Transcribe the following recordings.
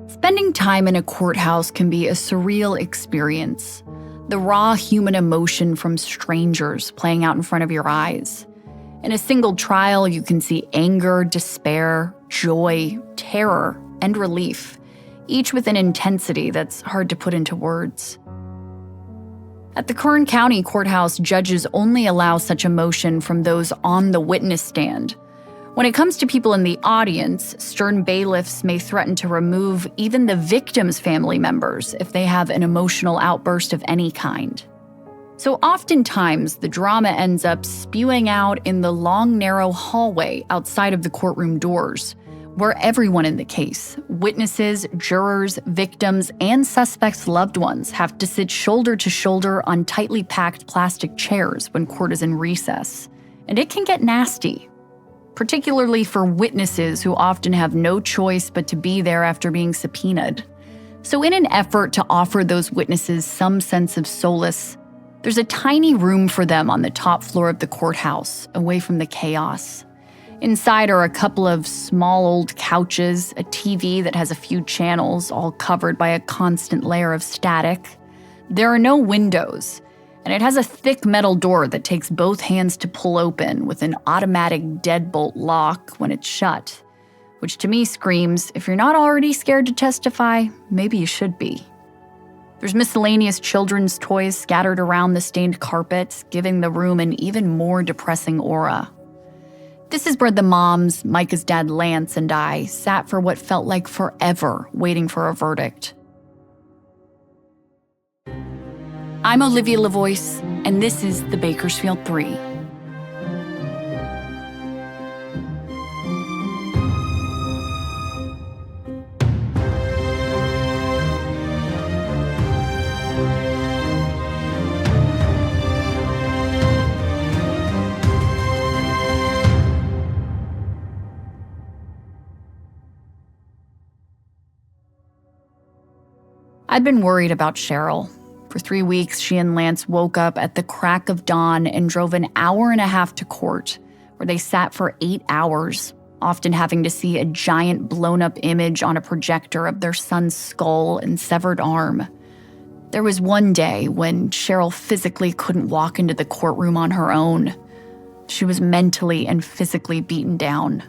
Spending time in a courthouse can be a surreal experience. The raw human emotion from strangers playing out in front of your eyes. In a single trial, you can see anger, despair, joy, terror, and relief, each with an intensity that's hard to put into words. At the Kern County Courthouse, judges only allow such emotion from those on the witness stand. When it comes to people in the audience, stern bailiffs may threaten to remove even the victim's family members if they have an emotional outburst of any kind. So oftentimes, the drama ends up spewing out in the long, narrow hallway outside of the courtroom doors, where everyone in the case, witnesses, jurors, victims, and suspects' loved ones have to sit shoulder to shoulder on tightly packed plastic chairs when court is in recess. And it can get nasty, particularly for witnesses who often have no choice but to be there after being subpoenaed. So in an effort to offer those witnesses some sense of solace, there's a tiny room for them on the top floor of the courthouse, away from the chaos. Inside are a couple of small old couches, a TV that has a few channels, all covered by a constant layer of static. There are no windows, and it has a thick metal door that takes both hands to pull open with an automatic deadbolt lock when it's shut, which to me screams, if you're not already scared to testify, maybe you should be. There's miscellaneous children's toys scattered around the stained carpet, giving the room an even more depressing aura. This is where the moms, Micah's dad Lance, and I sat for what felt like forever waiting for a verdict. I'm Olivia Lavoice, and this is the Bakersfield 3. I'd been worried about Cheryl. For 3 weeks, she and Lance woke up at the crack of dawn and drove an hour and a half to court, where they sat for 8 hours, often having to see a giant blown-up image on a projector of their son's skull and severed arm. There was one day when Cheryl physically couldn't walk into the courtroom on her own. She was mentally and physically beaten down.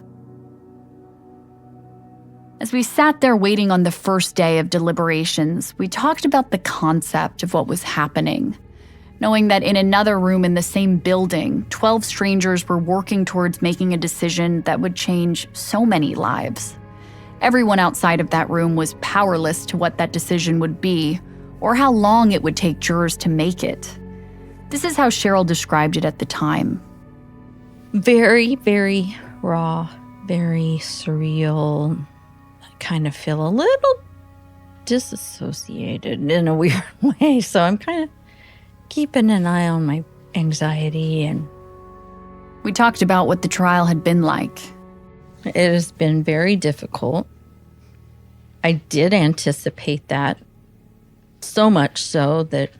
As we sat there waiting on the first day of deliberations, we talked about the concept of what was happening, knowing that in another room in the same building, 12 strangers were working towards making a decision that would change so many lives. Everyone outside of that room was powerless to what that decision would be, or how long it would take jurors to make it. This is how Cheryl described it at the time. Very, very raw, very surreal. Kind of feel a little disassociated in a weird way, so I'm kind of keeping an eye on my anxiety. And we talked about what the trial had been like. It has been very difficult. I did anticipate that, so much so that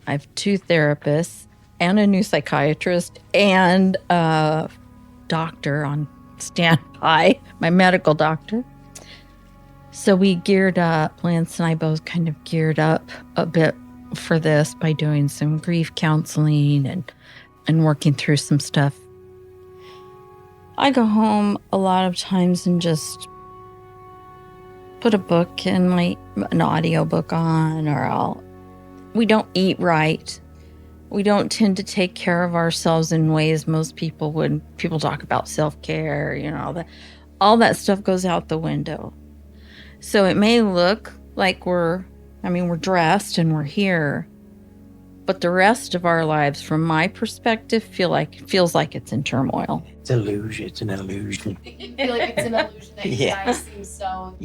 I have 2 therapists and a new psychiatrist and a doctor on standby, my medical doctor. So we geared up, Lance and I both kind of geared up a bit for this by doing some grief counseling and working through some stuff. I go home a lot of times and just put a book and an audio book on, or we don't eat right. We don't tend to take care of ourselves in ways most people would. People talk about self-care, all that stuff goes out the window. So it may look like we're dressed and we're here, but the rest of our lives, from my perspective, feels like it's in turmoil. It's an illusion. You feel like it's an illusion that you guys seem so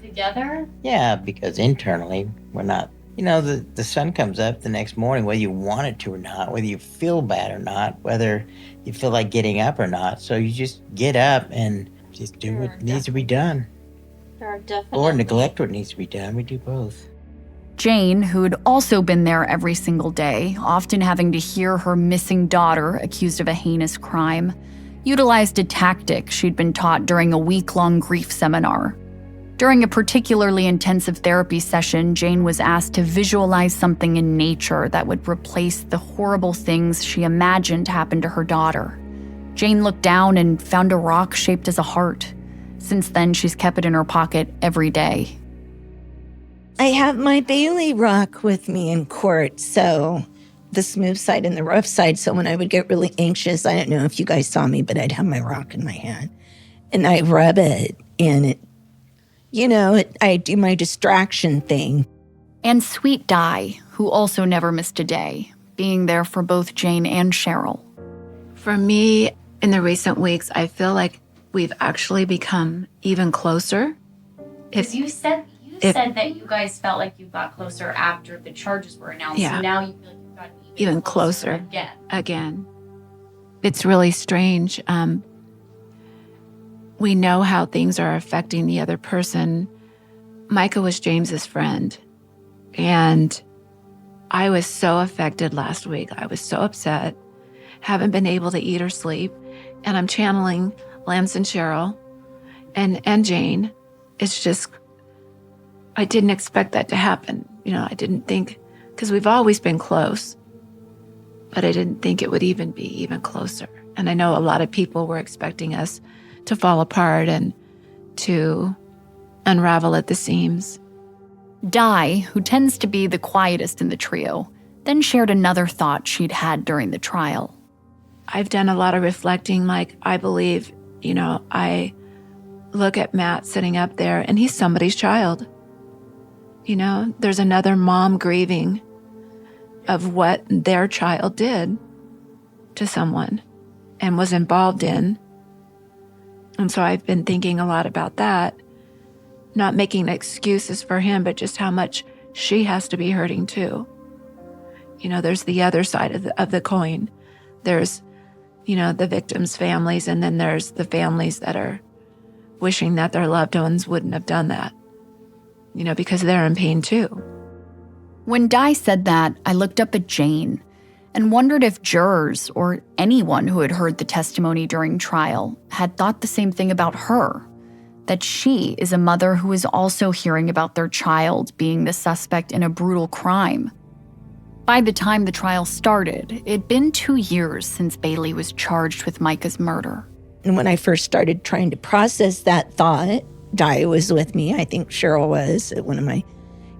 together? Yeah, because internally, we're not. The sun comes up the next morning, whether you want it to or not, whether you feel bad or not, whether you feel like getting up or not. So you just get up and just do what needs to be done. Or neglect what needs to be done. We do both. Jane, who'd also been there every single day, often having to hear her missing daughter accused of a heinous crime, utilized a tactic she'd been taught during a week-long grief seminar. During a particularly intensive therapy session, Jane was asked to visualize something in nature that would replace the horrible things she imagined happened to her daughter. Jane looked down and found a rock shaped as a heart. Since then, she's kept it in her pocket every day. I have my Bailey rock with me in court, so the smooth side and the rough side. So when I would get really anxious, I don't know if you guys saw me, but I'd have my rock in my hand and I rub it and it, I do my distraction thing. And Sweet Di, who also never missed a day, being there for both Jane and Cheryl. For me, in the recent weeks, I feel like we've actually become even closer. Because you said that you guys felt like you got closer after the charges were announced. Yeah. So now you feel like you've gotten even closer again. It's really strange. We know how things are affecting the other person. Micah was James's friend. And I was so affected last week. I was so upset. Haven't been able to eat or sleep. And I'm channeling Lance and Cheryl and Jane. It's just, I didn't expect that to happen. I didn't think, because we've always been close, but I didn't think it would even be even closer. And I know a lot of people were expecting us to fall apart and to unravel at the seams. Di, who tends to be the quietest in the trio, then shared another thought she'd had during the trial. I've done a lot of reflecting. Like, I believe, I look at Matt sitting up there and he's somebody's child. There's another mom grieving of what their child did to someone and was involved in. And so I've been thinking a lot about that, not making excuses for him, but just how much she has to be hurting too. There's the other side of the coin. There's, the victims' families, and then there's the families that are wishing that their loved ones wouldn't have done that, because they're in pain too. When Di said that, I looked up at Jane and wondered if jurors or anyone who had heard the testimony during trial had thought the same thing about her, that she is a mother who is also hearing about their child being the suspect in a brutal crime. By the time the trial started, it'd been 2 years since Bailey was charged with Micah's murder. And when I first started trying to process that thought, Di was with me. I think Cheryl was at one of my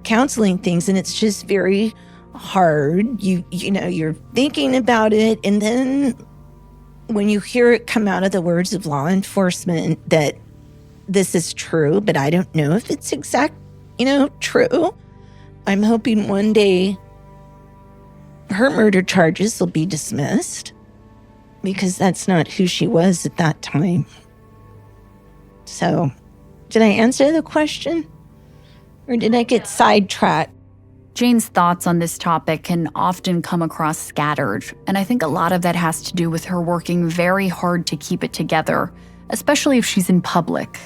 counseling things, and it's just very hard. You're thinking about it, and then when you hear it come out of the words of law enforcement that this is true, but I don't know if it's true. I'm hoping one day her murder charges will be dismissed, because that's not who she was at that time. So, did I answer the question? Or did I get sidetracked? Jane's thoughts on this topic can often come across scattered, and I think a lot of that has to do with her working very hard to keep it together, especially if she's in public.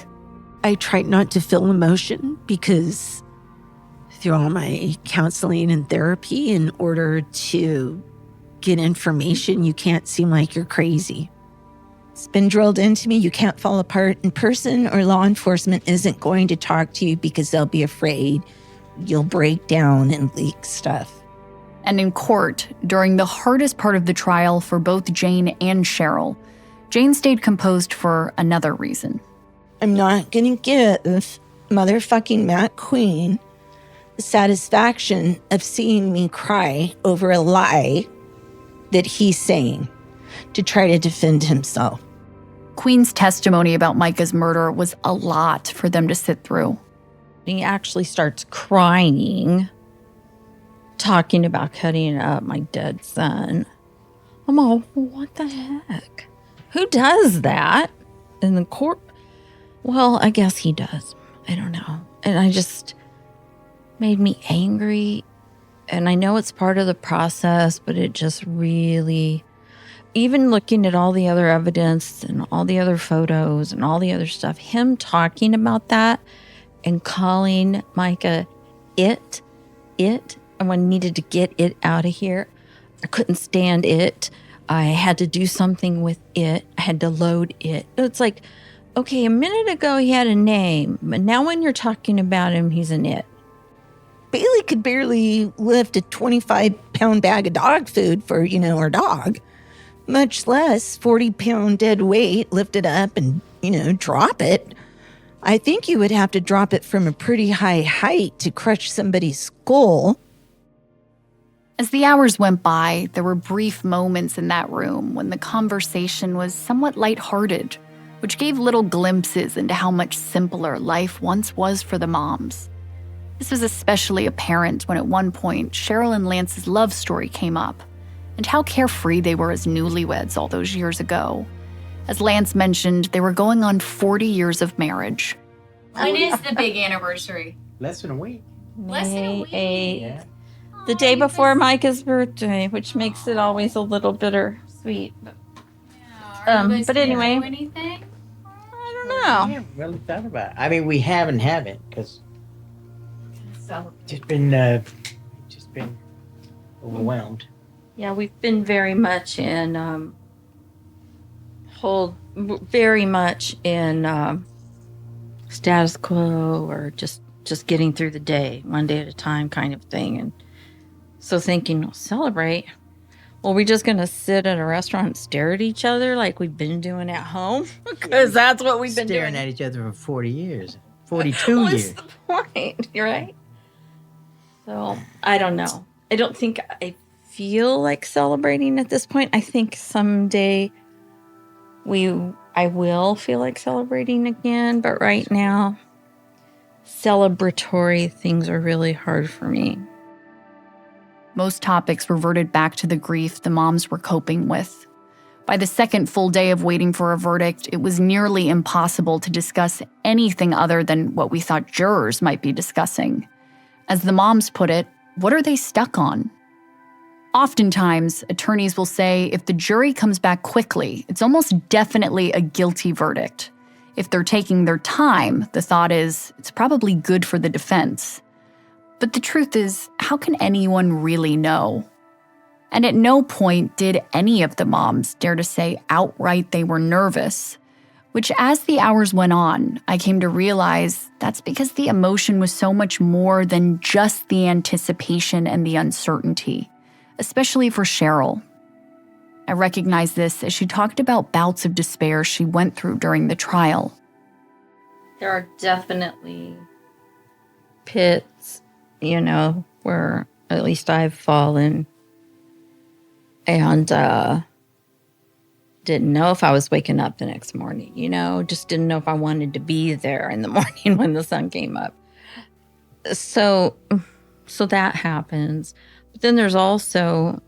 I tried not to feel emotion because through all my counseling and therapy, in order to get information, you can't seem like you're crazy. It's been drilled into me. You can't fall apart in person, or law enforcement isn't going to talk to you because they'll be afraid you'll break down and leak stuff. And in court, during the hardest part of the trial for both Jane and Cheryl, Jane stayed composed for another reason. I'm not going to give motherfucking Matt Queen the satisfaction of seeing me cry over a lie that he's saying to try to defend himself. Queen's testimony about Micah's murder was a lot for them to sit through. He actually starts crying, talking about cutting up my dead son. I'm all, what the heck? Who does that in the court? Well, I guess he does. I don't know. And I just made me angry. And I know it's part of the process, but it just really, even looking at all the other evidence and all the other photos and all the other stuff, him talking about that and calling Micah it, and when I needed to get it out of here, I couldn't stand it. I had to do something with it. I had to load it. It's like, okay, a minute ago he had a name, but now when you're talking about him, he's an it. Bailey could barely lift a 25-pound bag of dog food for, our dog, much less 40-pound dead weight, lift it up and, drop it. I think you would have to drop it from a pretty high height to crush somebody's skull. As the hours went by, there were brief moments in that room when the conversation was somewhat lighthearted, which gave little glimpses into how much simpler life once was for the moms. This was especially apparent when at one point Cheryl and Lance's love story came up, and how carefree they were as newlyweds all those years ago. As Lance mentioned, they were going on 40 years of marriage. When is the big anniversary? Less than a week. Less than a week. May 8th. Yeah. The day before Micah's birthday, which makes it always a little bittersweet. But but anyway. Do anything? I don't We know. haven't really thought about it. I mean, we haven't because just been overwhelmed. Yeah, we've been very much in status quo, or just getting through the day, one day at a time kind of thing. And so thinking, we'll celebrate. Well, we're just going to sit at a restaurant and stare at each other like we've been doing at home? Because that's what we've been Staring doing. at each other for 40 years. 42 What's years. the point? You're right. So, I don't know. I don't think I feel like celebrating at this point. I think someday I will feel like celebrating again. But right now, celebratory things are really hard for me. Most topics reverted back to the grief the moms were coping with. By the second full day of waiting for a verdict, it was nearly impossible to discuss anything other than what we thought jurors might be discussing. As the moms put it, what are they stuck on? Oftentimes, attorneys will say if the jury comes back quickly, it's almost definitely a guilty verdict. If they're taking their time, the thought is it's probably good for the defense. But the truth is, how can anyone really know? And at no point did any of the moms dare to say outright they were nervous, which as the hours went on, I came to realize that's because the emotion was so much more than just the anticipation and the uncertainty, especially for Cheryl. I recognized this as she talked about bouts of despair she went through during the trial. There are definitely pits, where at least I've fallen and didn't know if I was waking up the next morning, just didn't know if I wanted to be there in the morning when the sun came up. So that happens. But then there's also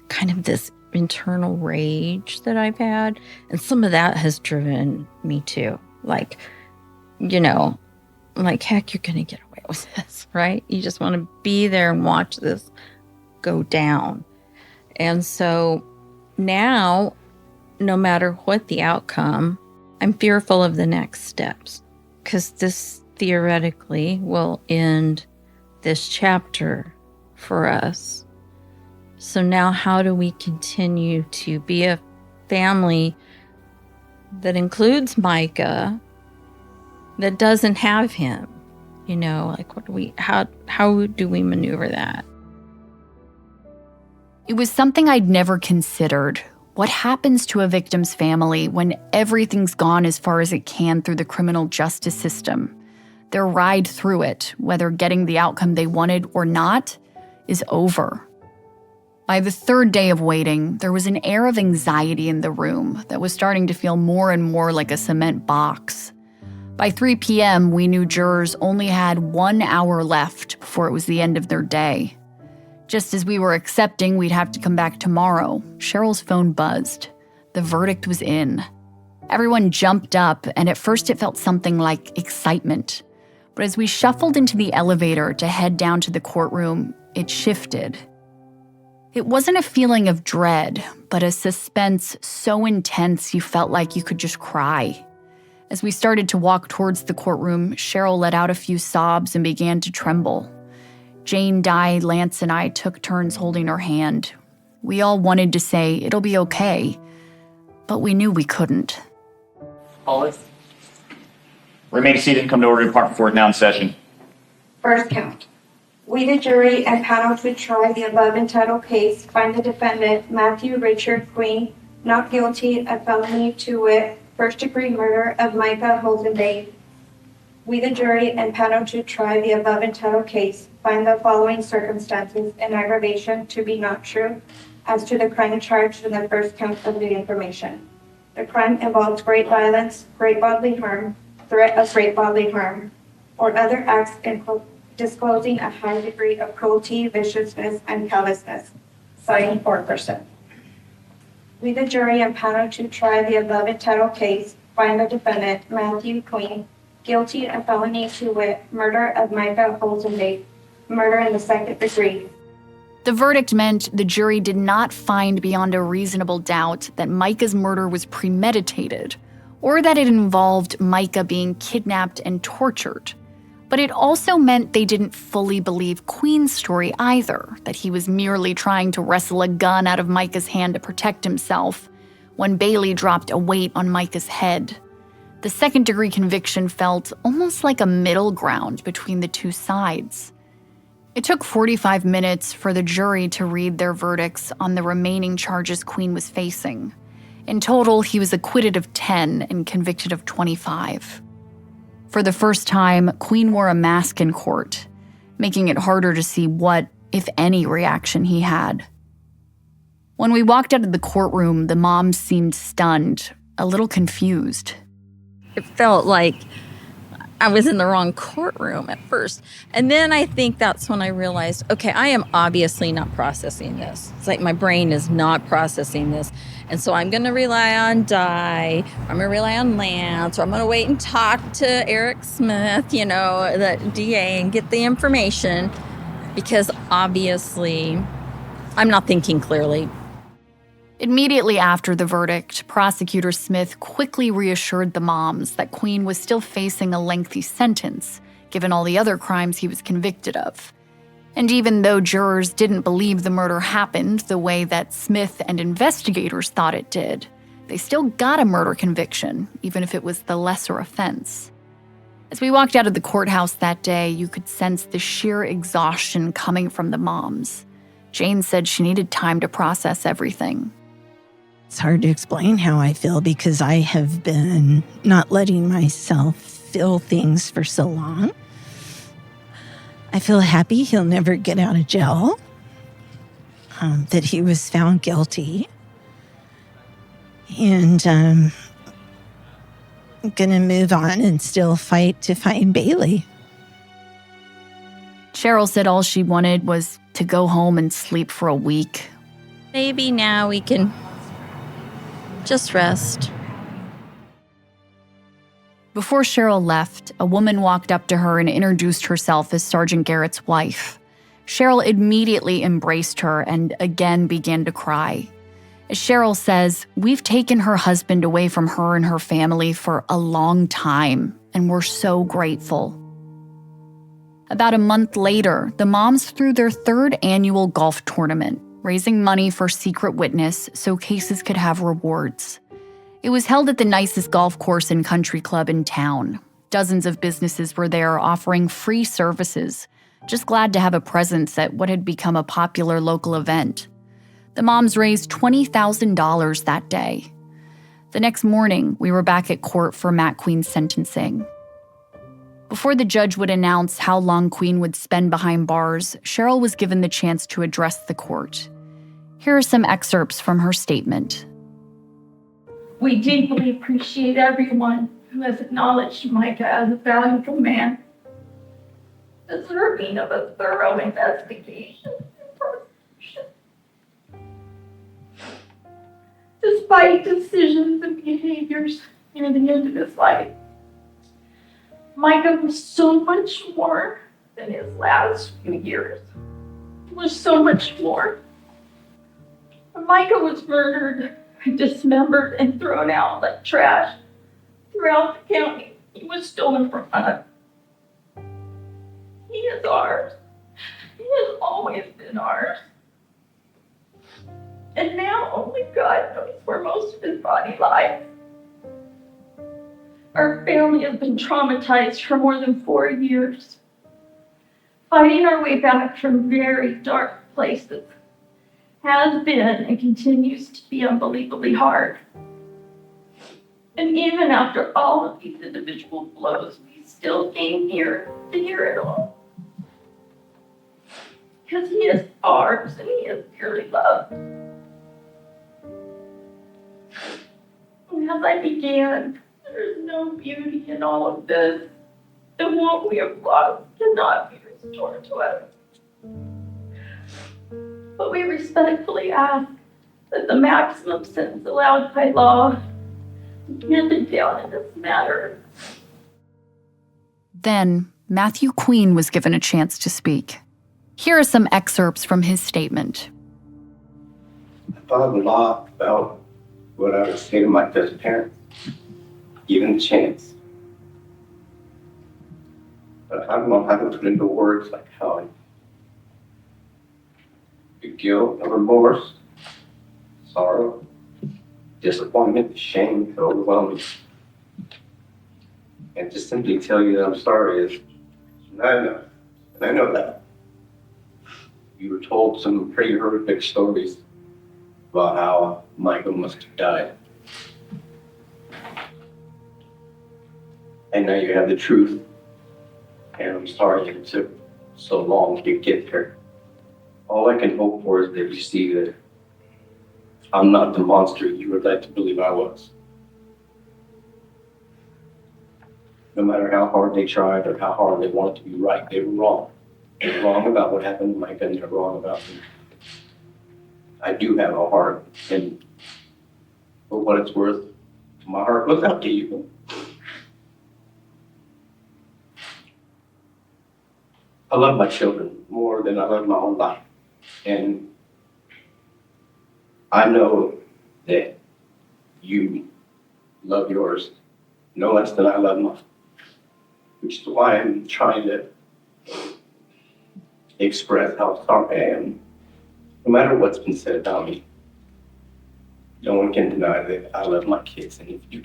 kind of this internal rage that I've had. And some of that has driven me too. Like, heck, you're going to get away with this, right? You just want to be there and watch this go down. And so now, no matter what the outcome, I'm fearful of the next steps, because this theoretically will end this chapter for us. So now how do we continue to be a family that includes Micah, that doesn't have him? How do we maneuver that? It was something I'd never considered. What happens to a victim's family when everything's gone as far as it can through the criminal justice system? Their ride through it, whether getting the outcome they wanted or not, is over. By the third day of waiting, there was an air of anxiety in the room that was starting to feel more and more like a cement box. By 3 p.m., we knew jurors only had 1 hour left before it was the end of their day. Just as we were accepting we'd have to come back tomorrow, Cheryl's phone buzzed. The verdict was in. Everyone jumped up, and at first it felt something like excitement. But as we shuffled into the elevator to head down to the courtroom, it shifted. It wasn't a feeling of dread, but a suspense so intense you felt like you could just cry. As we started to walk towards the courtroom, Cheryl let out a few sobs and began to tremble. Jane, Di, Lance, and I took turns holding her hand. We all wanted to say, it'll be okay, but we knew we couldn't. Paulus, Remain seated and come to order. Department 4 now in session. First count. We, the jury and panel to try the above entitled case, find the defendant, Matthew Richard Queen, not guilty of felony to wit, first-degree murder of Micah Holzenday. We, the jury and panel to try the above entitled case, find the following circumstances in aggravation to be not true as to the crime charged in the first count of the information. The crime involves great violence, great bodily harm, threat of great bodily harm, or other acts disclosing a high degree of cruelty, viciousness, and callousness, citing foreperson. We, the jury and panel to try the above entitled case, find the defendant, Matthew Queen, guilty of felony to wit, murder of Micah Holzenday, murder in the second degree. The verdict meant the jury did not find beyond a reasonable doubt that Micah's murder was premeditated, or that it involved Micah being kidnapped and tortured. But it also meant they didn't fully believe Queen's story either, that he was merely trying to wrestle a gun out of Micah's hand to protect himself when Bailey dropped a weight on Micah's head. The second-degree conviction felt almost like a middle ground between the two sides. It took 45 minutes for the jury to read their verdicts on the remaining charges Queen was facing. In total, he was acquitted of 10 and convicted of 25. For the first time, Queen wore a mask in court, making it harder to see what, if any, reaction he had. When we walked out of the courtroom, the mom seemed stunned, a little confused. It felt like I was in the wrong courtroom at first. And then I think that's when I realized, okay, I am obviously not processing this. It's like my brain is not processing this. And so I'm going to rely on Di, I'm going to rely on Lance, or I'm going to wait and talk to Eric Smith, the DA, and get the information, because obviously I'm not thinking clearly. Immediately after the verdict, Prosecutor Smith quickly reassured the moms that Queen was still facing a lengthy sentence, given all the other crimes he was convicted of. And even though jurors didn't believe the murder happened the way that Smith and investigators thought it did, they still got a murder conviction, even if it was the lesser offense. As we walked out of the courthouse that day, you could sense the sheer exhaustion coming from the moms. Jane said she needed time to process everything. It's hard to explain how I feel because I have been not letting myself feel things for so long. I feel happy he'll never get out of jail, that he was found guilty. And I'm going to move on and still fight to find Bailey. Cheryl said all she wanted was to go home and sleep for a week. Maybe now we can just rest. Before Cheryl left, a woman walked up to her and introduced herself as Sergeant Garrett's wife. Cheryl immediately embraced her and again began to cry. As Cheryl says, we've taken her husband away from her and her family for a long time, and we're so grateful. About a month later, the moms threw their third annual golf tournament, raising money for Secret Witness so cases could have rewards. It was held at the nicest golf course and country club in town. Dozens of businesses were there offering free services, just glad to have a presence at what had become a popular local event. The moms raised $20,000 that day. The next morning, we were back at court for Matt Queen's sentencing. Before the judge would announce how long Queen would spend behind bars, Cheryl was given the chance to address the court. Here are some excerpts from her statement. We deeply appreciate everyone who has acknowledged Micah as a valuable man, deserving of a thorough investigation and prosecution. Despite decisions and behaviors near the end of his life, Micah was so much more than his last few years. He was so much more. When Micah was murdered, dismembered, and thrown out like trash throughout the county, he was stolen from us. He is ours. He has always been ours. And now only God knows where most of his body lies. Our family has been traumatized for more than 4 years, fighting our way back from very dark places. Has been and continues to be unbelievably hard. And even after all of these individual blows, we still came here to hear it all. Because he is ours and he is dearly loved. And as I began, there is no beauty in all of this. And what we have lost cannot be restored to us. But we respectfully ask that the maximum sentence allowed by law be handed down in this matter. Then, Matthew Queen was given a chance to speak. Here are some excerpts from his statement. I thought a lot about what I would say to my best parents, given the chance. But I don't know how to put into words like how the guilt, remorse, sorrow, disappointment, shame, overwhelming. And to simply tell you that I'm sorry is not enough. And I know that. You were told some pretty horrific stories about how Micah must have died. And now you have the truth. And I'm sorry it took so long to get there. All I can hope for is that you see that I'm not the monster you were led to believe I was. No matter how hard they tried or how hard they wanted to be right, they were wrong. They were wrong about what happened to Micah, and they're wrong about me. I do have a heart, and for what it's worth, my heart goes out to you. I love my children more than I love my own life. And I know that you love yours no less than I love mine, which is why I'm trying to express how sorry I am. No matter what's been said about me, no one can deny that I love my kids. And if you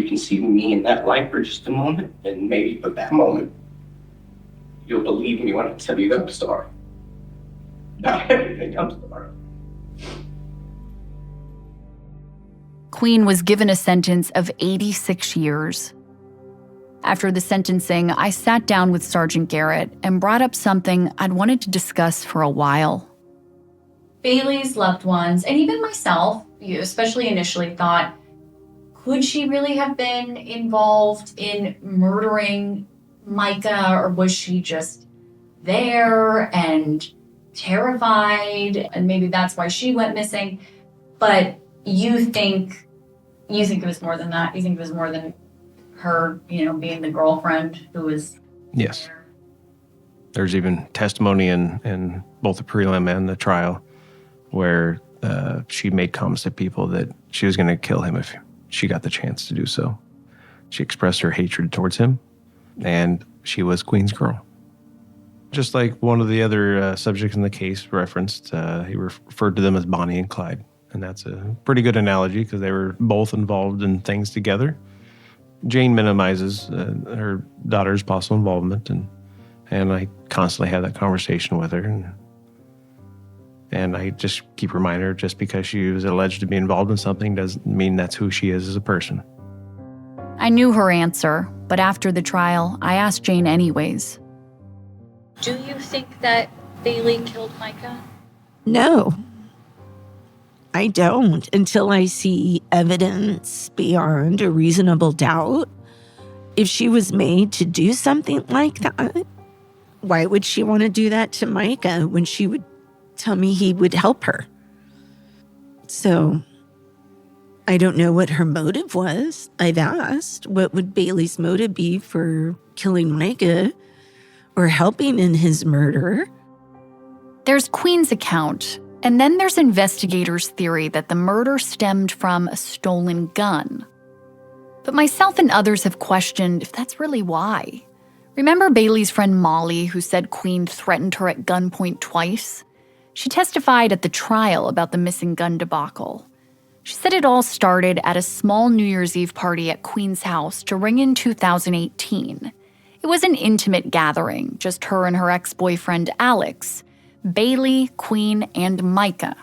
can see me in that light for just a moment, and maybe for that moment, you'll believe me when I tell you that I'm sorry. Not everything, I'm sorry. Queen was given a sentence of 86 years. After the sentencing, I sat down with Sergeant Garrett and brought up something I'd wanted to discuss for a while. Bailey's loved ones, and even myself, especially initially, thought, could she really have been involved in murdering Micah, or was she just there and terrified, and maybe that's why she went missing? But you think it was more than that? You think it was more than her, being the girlfriend who was Yes. there? There's even testimony in both the prelim and the trial where she made comments to people that she was going to kill him if she got the chance to do so. She expressed her hatred towards him, and she was Queen's girl. Just like one of the other subjects in the case referenced, he referred to them as Bonnie and Clyde. And that's a pretty good analogy because they were both involved in things together. Jane minimizes her daughter's possible involvement, and I constantly have that conversation with her. And I just keep reminding her, just because she was alleged to be involved in something doesn't mean that's who she is as a person. I knew her answer, but after the trial, I asked Jane anyways. Do you think that Bailey killed Micah? No, I don't, until I see evidence beyond a reasonable doubt. If she was made to do something like that, why would she want to do that to Micah when she would tell me he would help her? So I don't know what her motive was. I've asked, what would Bailey's motive be for killing Micah or helping in his murder? There's Queen's account, and then there's investigators' theory that the murder stemmed from a stolen gun. But myself and others have questioned if that's really why. Remember Bailey's friend Molly, who said Queen threatened her at gunpoint twice? She testified at the trial about the missing gun debacle. She said it all started at a small New Year's Eve party at Queen's house to ring in 2018. It was an intimate gathering, just her and her ex-boyfriend Alex, Bailey, Queen, and Micah.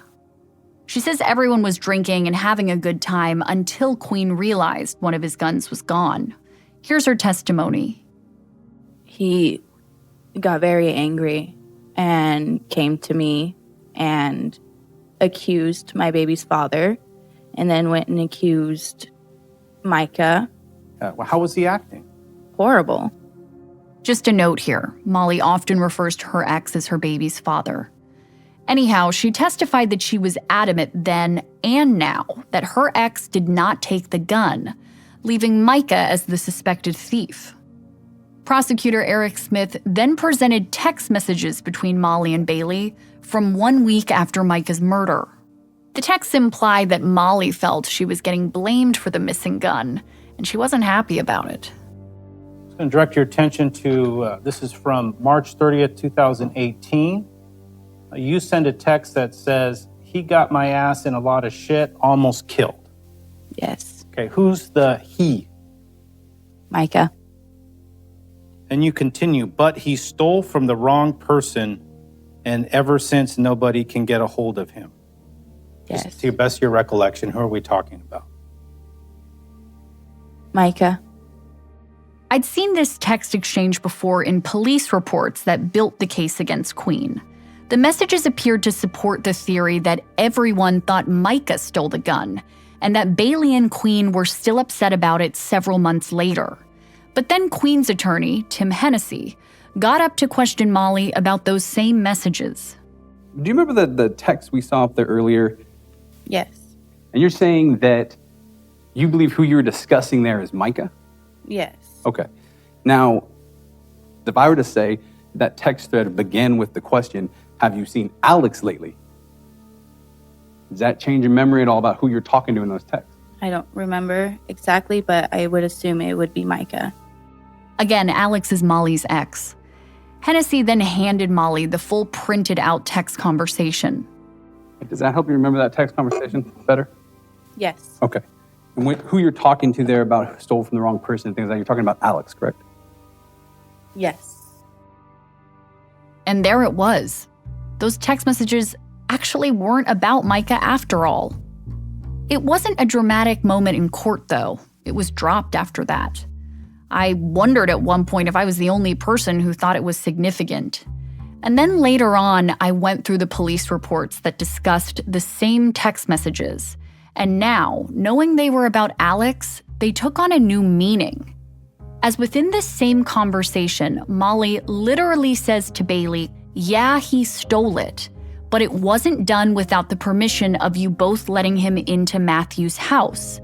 She says everyone was drinking and having a good time until Queen realized one of his guns was gone. Here's her testimony. He got very angry and came to me and accused my baby's father, and then went and accused Micah. How was he acting? Horrible. Just a note here, Molly often refers to her ex as her baby's father. Anyhow, she testified that she was adamant then and now that her ex did not take the gun, leaving Micah as the suspected thief. Prosecutor Eric Smith then presented text messages between Molly and Bailey from 1 week after Micah's murder. The texts implied that Molly felt she was getting blamed for the missing gun, and she wasn't happy about it. I'm going to direct your attention to, this is from March 30th, 2018. You send a text that says, "He got my ass in a lot of shit, almost killed." Yes. Okay, who's the he? Micah. And you continue, "But he stole from the wrong person, and ever since nobody can get a hold of him." Yes. Just to your best of your recollection, who are we talking about? Micah. I'd seen this text exchange before in police reports that built the case against Queen. The messages appeared to support the theory that everyone thought Micah stole the gun, and that Bailey and Queen were still upset about it several months later. But then Queen's attorney, Tim Hennessy, got up to question Molly about those same messages. Do you remember the text we saw up there earlier? Yes. And you're saying that you believe who you were discussing there is Micah? Yes. Okay. Now, if I were to say that text thread began with the question, "Have you seen Alex lately?" Does that change your memory at all about who you're talking to in those texts? I don't remember exactly, but I would assume it would be Micah. Again, Alex is Molly's ex. Hennessy then handed Molly the full printed out text conversation. Does that help you remember that text conversation better? Yes. Okay. And who you're talking to there about who stole from the wrong person and things like that, you're talking about Alex, correct? Yes. And there it was. Those text messages actually weren't about Micah after all. It wasn't a dramatic moment in court, though. It was dropped after that. I wondered at one point if I was the only person who thought it was significant. And then later on, I went through the police reports that discussed the same text messages. And now, knowing they were about Alex, they took on a new meaning. As within this same conversation, Molly literally says to Bailey, "Yeah, he stole it, but it wasn't done without the permission of you both letting him into Matthew's house."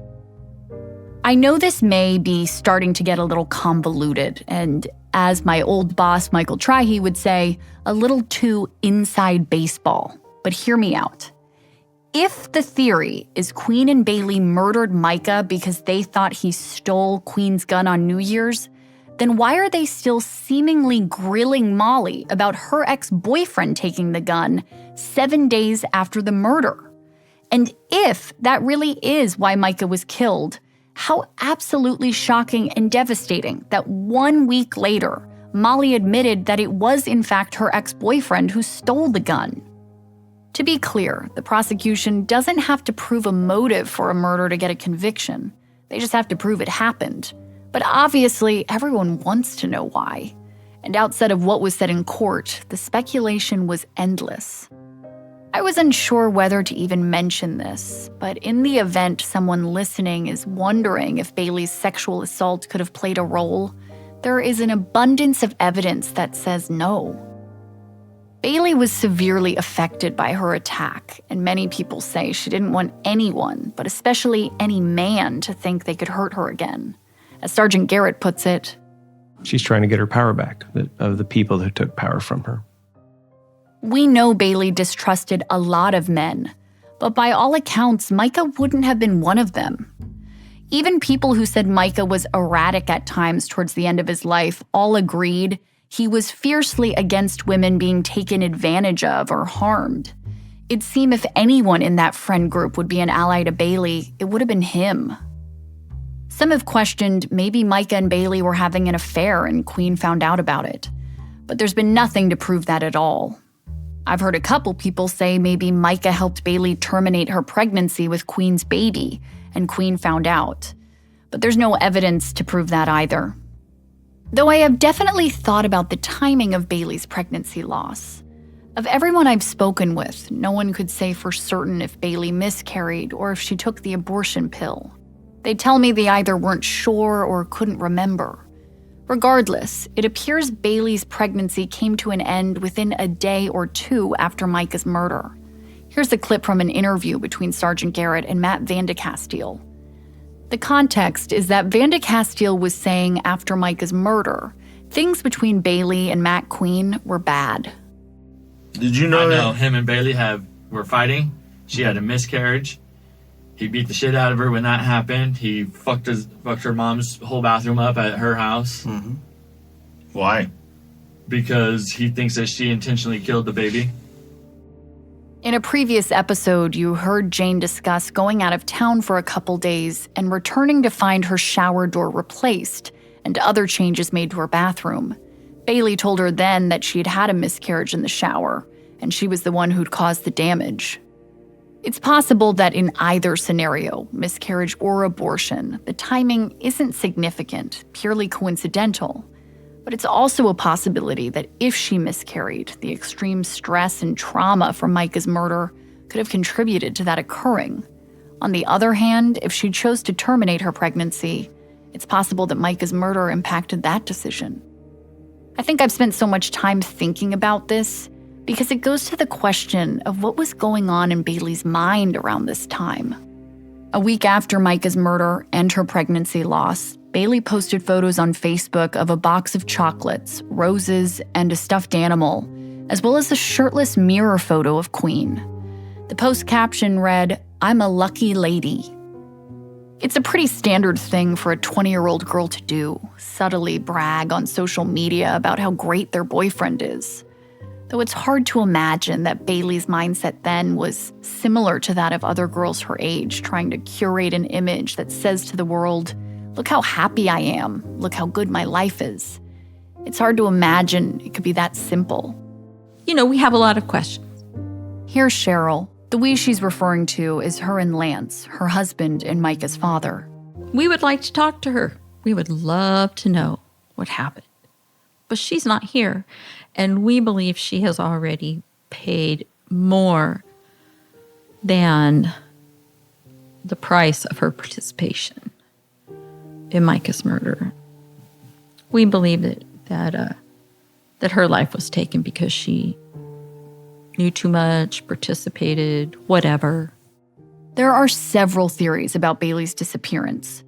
I know this may be starting to get a little convoluted, and as my old boss Michael Trihey would say, a little too inside baseball. But hear me out. If the theory is Queen and Bailey murdered Micah because they thought he stole Queen's gun on New Year's, then why are they still seemingly grilling Molly about her ex-boyfriend taking the gun 7 days after the murder? And if that really is why Micah was killed, how absolutely shocking and devastating that 1 week later, Molly admitted that it was in fact her ex-boyfriend who stole the gun. To be clear, the prosecution doesn't have to prove a motive for a murder to get a conviction. They just have to prove it happened. But obviously, everyone wants to know why. And outside of what was said in court, the speculation was endless. I was unsure whether to even mention this, but in the event someone listening is wondering if Bailey's sexual assault could have played a role, there is an abundance of evidence that says no. Bailey was severely affected by her attack, and many people say she didn't want anyone, but especially any man, to think they could hurt her again. As Sergeant Garrett puts it, she's trying to get her power back, of the people who took power from her. We know Bailey distrusted a lot of men, but by all accounts, Micah wouldn't have been one of them. Even people who said Micah was erratic at times towards the end of his life all agreed he was fiercely against women being taken advantage of or harmed. It'd seem if anyone in that friend group would be an ally to Bailey, it would have been him. Some have questioned maybe Micah and Bailey were having an affair and Queen found out about it. But there's been nothing to prove that at all. I've heard a couple people say maybe Micah helped Bailey terminate her pregnancy with Queen's baby, and Queen found out. But there's no evidence to prove that either. Though I have definitely thought about the timing of Bailey's pregnancy loss. Of everyone I've spoken with, no one could say for certain if Bailey miscarried or if she took the abortion pill. They tell me they either weren't sure or couldn't remember. Regardless, it appears Bailey's pregnancy came to an end within a day or two after Micah's murder. Here's a clip from an interview between Sergeant Garrett and Matt Vandecastile. The context is that Vandecastile was saying after Micah's murder, things between Bailey and Matt Queen were bad. Did you know that? Him and Bailey were fighting. She had a miscarriage. He beat the shit out of her when that happened. He fucked her mom's whole bathroom up at her house. Mm-hmm. Why? Because he thinks that she intentionally killed the baby. In a previous episode, you heard Jane discuss going out of town for a couple days and returning to find her shower door replaced and other changes made to her bathroom. Bailey told her then that she had had a miscarriage in the shower, and she was the one who'd caused the damage. It's possible that in either scenario, miscarriage or abortion, the timing isn't significant, purely coincidental. But it's also a possibility that if she miscarried, the extreme stress and trauma from Micah's murder could have contributed to that occurring. On the other hand, if she chose to terminate her pregnancy, it's possible that Micah's murder impacted that decision. I think I've spent so much time thinking about this because it goes to the question of what was going on in Bailey's mind around this time. A week after Micah's murder and her pregnancy loss, Bailey posted photos on Facebook of a box of chocolates, roses, and a stuffed animal, as well as a shirtless mirror photo of Queen. The post caption read, "I'm a lucky lady." It's a pretty standard thing for a 20-year-old girl to do, subtly brag on social media about how great their boyfriend is. Though it's hard to imagine that Bailey's mindset then was similar to that of other girls her age, trying to curate an image that says to the world, "Look how happy I am. Look how good my life is." It's hard to imagine it could be that simple. We have a lot of questions. Here's Cheryl. The we she's referring to is her and Lance, her husband and Micah's father. We would like to talk to her. We would love to know what happened. But she's not here, and we believe she has already paid more than the price of her participation in Micah's murder. We believe that her life was taken because she knew too much, participated, whatever. There are several theories about Bailey's disappearance,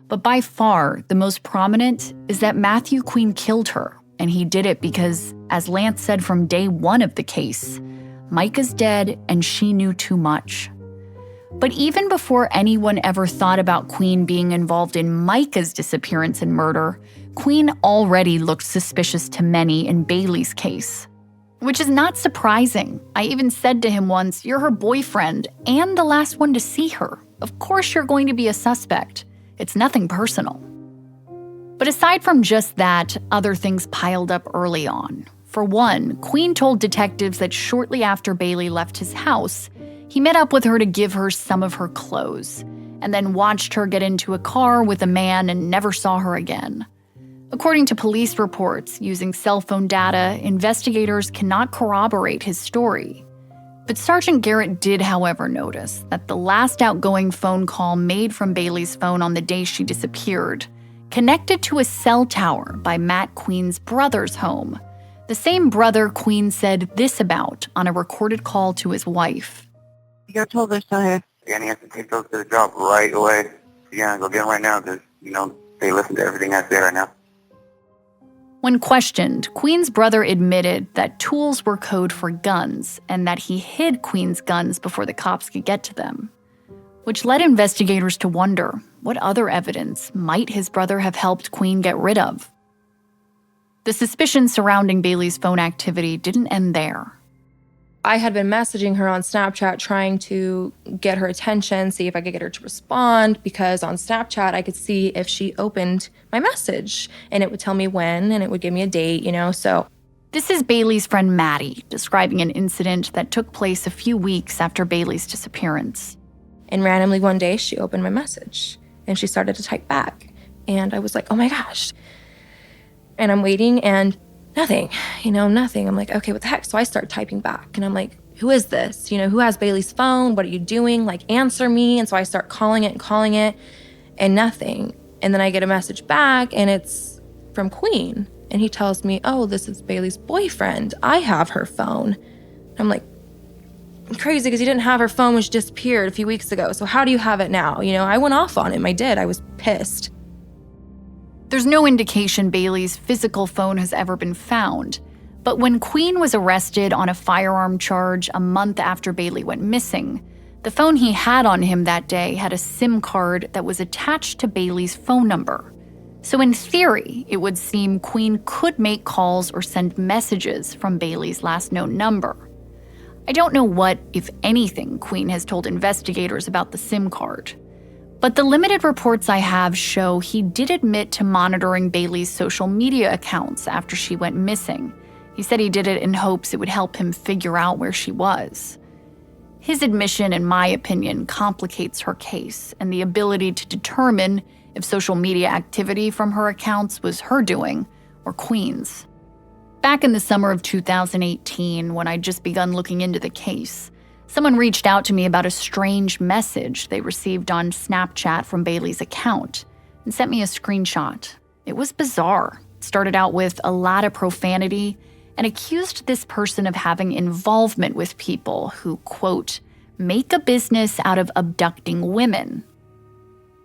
but by far the most prominent is that Matthew Queen killed her, and he did it because, as Lance said from day one of the case, Micah's dead and she knew too much. But even before anyone ever thought about Queen being involved in Micah's disappearance and murder, Queen already looked suspicious to many in Bailey's case. Which is not surprising. I even said to him once, "You're her boyfriend and the last one to see her. Of course you're going to be a suspect. It's nothing personal." But aside from just that, other things piled up early on. For one, Queen told detectives that shortly after Bailey left his house, he met up with her to give her some of her clothes, and then watched her get into a car with a man and never saw her again. According to police reports, using cell phone data, investigators cannot corroborate his story. But Sergeant Garrett did, however, notice that the last outgoing phone call made from Bailey's phone on the day she disappeared connected to a cell tower by Matt Queen's brother's home, the same brother Queen said this about on a recorded call to his wife. "You're told they're still here. You're going to have to take those to the job right away. You're going to go get them right now because, they listen to everything I say right now." When questioned, Queen's brother admitted that tools were code for guns and that he hid Queen's guns before the cops could get to them, which led investigators to wonder what other evidence might his brother have helped Queen get rid of. The suspicion surrounding Bailey's phone activity didn't end there. I had been messaging her on Snapchat trying to get her attention, see if I could get her to respond, because on Snapchat I could see if she opened my message and it would tell me when and it would give me a date, so. This is Bailey's friend Maddie describing an incident that took place a few weeks after Bailey's disappearance. And randomly one day she opened my message and she started to type back. And I was like, oh my gosh. And I'm waiting and nothing, nothing. I'm like, okay, what the heck? So I start typing back and I'm like, who is this? Who has Bailey's phone? What are you doing? Like, answer me. And so I start calling it and nothing. And then I get a message back and it's from Queen. And he tells me, oh, this is Bailey's boyfriend. I have her phone. I'm like, crazy because he didn't have her phone when she disappeared a few weeks ago. So how do you have it now? I went off on him. I did. I was pissed. There's no indication Bailey's physical phone has ever been found. But when Queen was arrested on a firearm charge a month after Bailey went missing, the phone he had on him that day had a SIM card that was attached to Bailey's phone number. So in theory, it would seem Queen could make calls or send messages from Bailey's last known number. I don't know what, if anything, Queen has told investigators about the SIM card. But the limited reports I have show he did admit to monitoring Bailey's social media accounts after she went missing. He said he did it in hopes it would help him figure out where she was. His admission, in my opinion, complicates her case and the ability to determine if social media activity from her accounts was her doing or Queen's. Back in the summer of 2018, when I'd just begun looking into the case, someone reached out to me about a strange message they received on Snapchat from Bailey's account and sent me a screenshot. It was bizarre. It started out with a lot of profanity and accused this person of having involvement with people who, quote, make a business out of abducting women.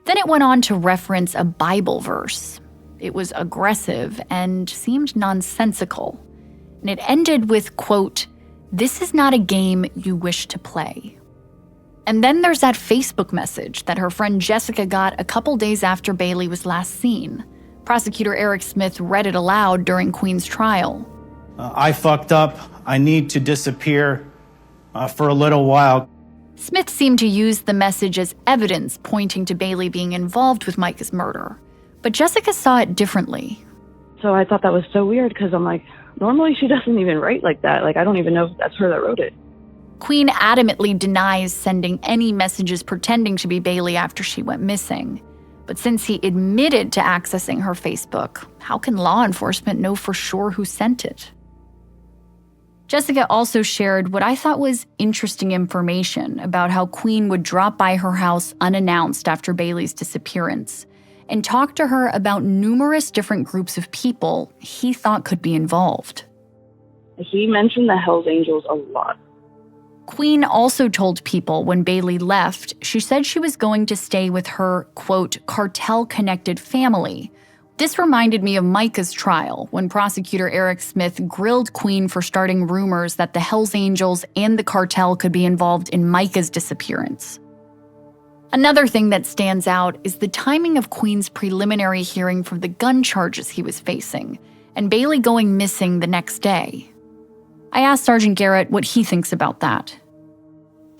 Then it went on to reference a Bible verse. It was aggressive and seemed nonsensical. And it ended with, quote, this is not a game you wish to play. And then there's that Facebook message that her friend Jessica got a couple days after Bailey was last seen. Prosecutor Eric Smith read it aloud during Queen's trial. I fucked up. I need to disappear for a little while. Smith seemed to use the message as evidence pointing to Bailey being involved with Micah's murder. But Jessica saw it differently. So I thought that was so weird because I'm like, normally she doesn't even write like that. Like, I don't even know if that's her that wrote it. Queen adamantly denies sending any messages pretending to be Bailey after she went missing. But since he admitted to accessing her Facebook, how can law enforcement know for sure who sent it? Jessica also shared what I thought was interesting information about how Queen would drop by her house unannounced after Bailey's disappearance and talk to her about numerous different groups of people he thought could be involved. He mentioned the Hells Angels a lot. Queen also told people when Bailey left, she said she was going to stay with her, quote, cartel-connected family. This reminded me of Micah's trial, when prosecutor Eric Smith grilled Queen for starting rumors that the Hells Angels and the cartel could be involved in Micah's disappearance. Another thing that stands out is the timing of Queen's preliminary hearing for the gun charges he was facing, and Bailey going missing the next day. I asked Sergeant Garrett what he thinks about that.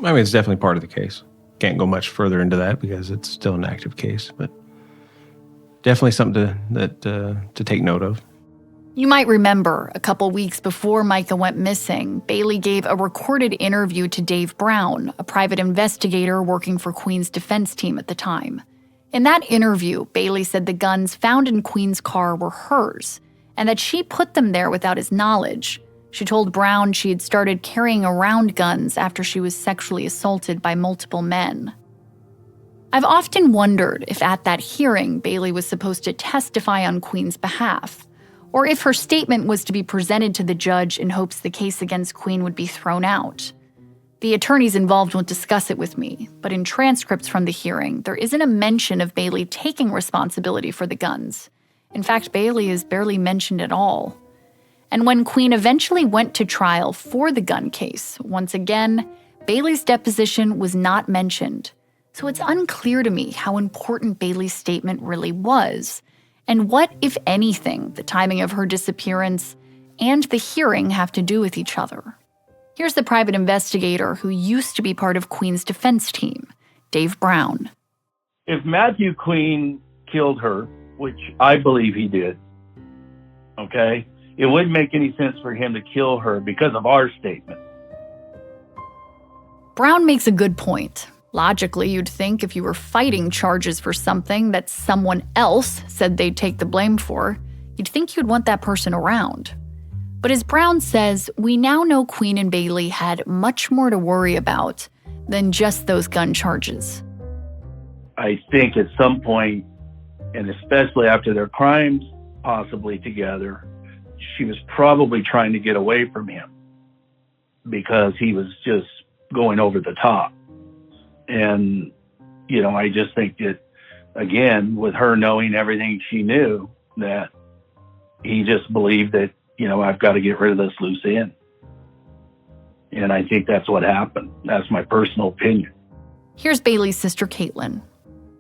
I mean, it's definitely part of the case. Can't go much further into that because it's still an active case, but definitely something to take note of. You might remember, a couple weeks before Micah went missing, Bailey gave a recorded interview to Dave Brown, a private investigator working for Queen's defense team at the time. In that interview, Bailey said the guns found in Queen's car were hers, and that she put them there without his knowledge. She told Brown she had started carrying around guns after she was sexually assaulted by multiple men. I've often wondered if at that hearing Bailey was supposed to testify on Queen's behalf, or if her statement was to be presented to the judge in hopes the case against Queen would be thrown out. The attorneys involved won't discuss it with me, but in transcripts from the hearing, there isn't a mention of Bailey taking responsibility for the guns. In fact, Bailey is barely mentioned at all. And when Queen eventually went to trial for the gun case, once again, Bailey's deposition was not mentioned. So it's unclear to me how important Bailey's statement really was, and what, if anything, the timing of her disappearance and the hearing have to do with each other. Here's the private investigator who used to be part of Queen's defense team, Dave Brown. If Matthew Queen killed her, which I believe he did, okay, it wouldn't make any sense for him to kill her because of our statement. Brown makes a good point. Logically, you'd think if you were fighting charges for something that someone else said they'd take the blame for, you'd think you'd want that person around. But as Brown says, we now know Queen and Bailey had much more to worry about than just those gun charges. I think at some point, and especially after their crimes possibly together, she was probably trying to get away from him because he was just going over the top. And, you know, I just think that, again, with her knowing everything she knew, that he just believed that, you know, I've got to get rid of this loose end. And I think that's what happened. That's my personal opinion. Here's Bailey's sister, Caitlin.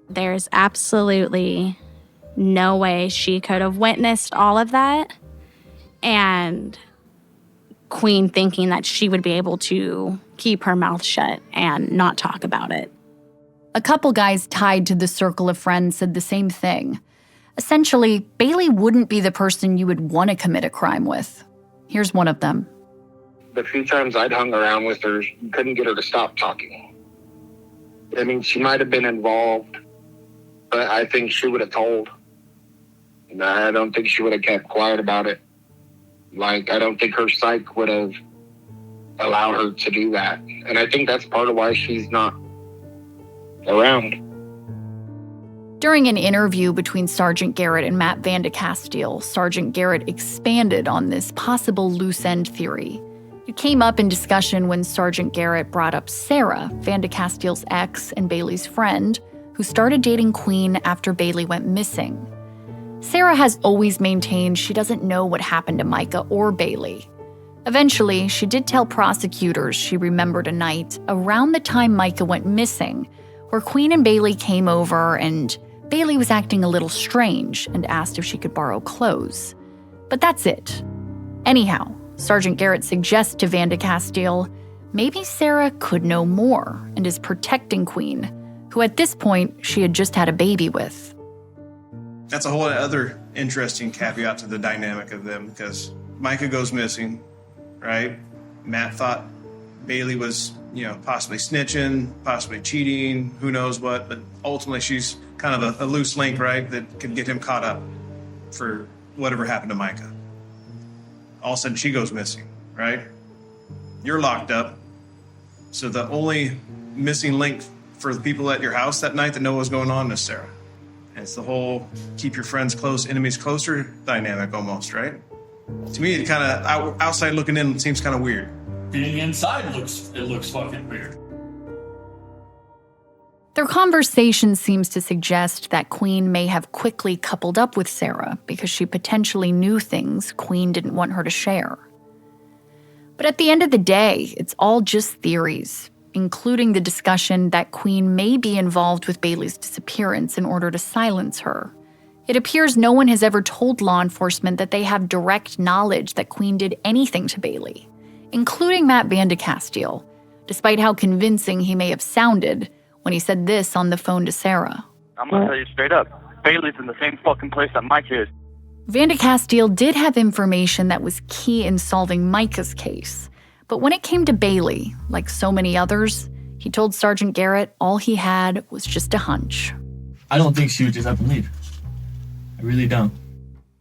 There's absolutely no way she could have witnessed all of that. And Queen thinking that she would be able to keep her mouth shut and not talk about it. A couple guys tied to the circle of friends said the same thing. Essentially, Bailey wouldn't be the person you would want to commit a crime with. Here's one of them. The few times I'd hung around with her, couldn't get her to stop talking. I mean, she might have been involved, but I think she would have told. And I don't think she would have kept quiet about it. Like, I don't think her psyche would have allowed her to do that. And I think that's part of why she's not around. During an interview between Sergeant Garrett and Matt Vandecastile, Sergeant Garrett expanded on this possible loose end theory. It came up in discussion when Sergeant Garrett brought up Sarah, Vandecastile's ex and Bailey's friend, who started dating Queen after Bailey went missing. Sarah has always maintained she doesn't know what happened to Micah or Bailey. Eventually, she did tell prosecutors she remembered a night around the time Micah went missing, where Queen and Bailey came over and Bailey was acting a little strange and asked if she could borrow clothes. But that's it. Anyhow, Sergeant Garrett suggests to Vandecastile maybe Sarah could know more and is protecting Queen, who at this point she had just had a baby with. That's a whole other interesting caveat to the dynamic of them, because Micah goes missing, right? Matt thought Bailey was, possibly snitching, possibly cheating, who knows what, but ultimately she's kind of a loose link, right, that could get him caught up for whatever happened to Micah. All of a sudden she goes missing, right? You're locked up. So the only missing link for the people at your house that night that know what's going on is Sarah. And it's the whole keep your friends close, enemies closer dynamic almost, right? To me, it kind of, outside looking in, seems kind of weird. Being inside looks fucking weird. Their conversation seems to suggest that Queen may have quickly coupled up with Sarah because she potentially knew things Queen didn't want her to share. But at the end of the day, it's all just theories, including the discussion that Queen may be involved with Bailey's disappearance in order to silence her. It appears no one has ever told law enforcement that they have direct knowledge that Queen did anything to Bailey, including Matt Vandecastile, despite how convincing he may have sounded when he said this on the phone to Sarah. I'm gonna tell you straight up, Bailey's in the same fucking place that Micah is. Vandecastile did have information that was key in solving Micah's case, but when it came to Bailey, like so many others, he told Sergeant Garrett all he had was just a hunch. I don't think she would just up and leave. I really don't.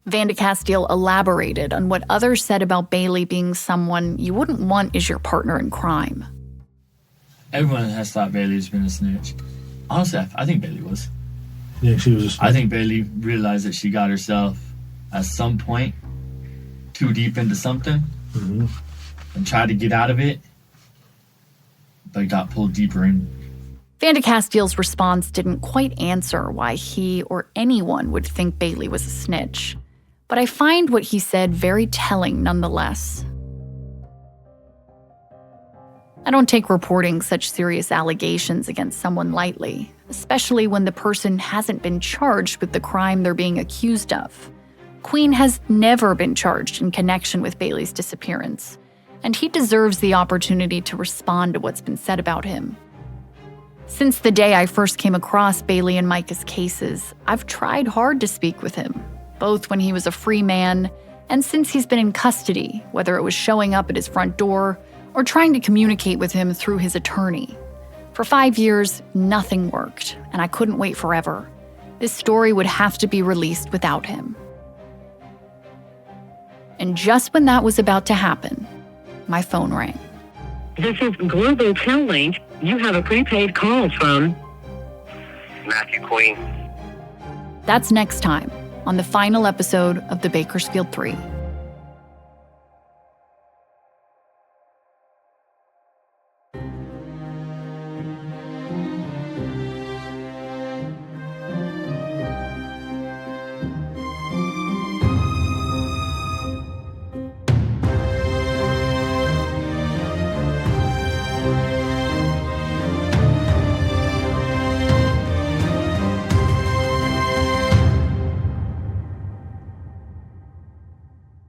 Vandecastile elaborated on what others said about Bailey being someone you wouldn't want as your partner in crime. Everyone has thought Bailey's been a snitch. Honestly, I think Bailey was. Yeah, she was a snitch. I think Bailey realized that she got herself, at some point, too deep into something and tried to get out of it, but got pulled deeper in. Vandecastile's response didn't quite answer why he or anyone would think Bailey was a snitch, but I find what he said very telling nonetheless. I don't take reporting such serious allegations against someone lightly, especially when the person hasn't been charged with the crime they're being accused of. Queen has never been charged in connection with Bailey's disappearance, and he deserves the opportunity to respond to what's been said about him. Since the day I first came across Bailey and Micah's cases, I've tried hard to speak with him, both when he was a free man and since he's been in custody, whether it was showing up at his front door or trying to communicate with him through his attorney. For 5 years, nothing worked, and I couldn't wait forever. This story would have to be released without him. And just when that was about to happen, my phone rang. This is Global Tellink. You have a prepaid call from Matthew Queen. That's next time on the final episode of the Bakersfield 3.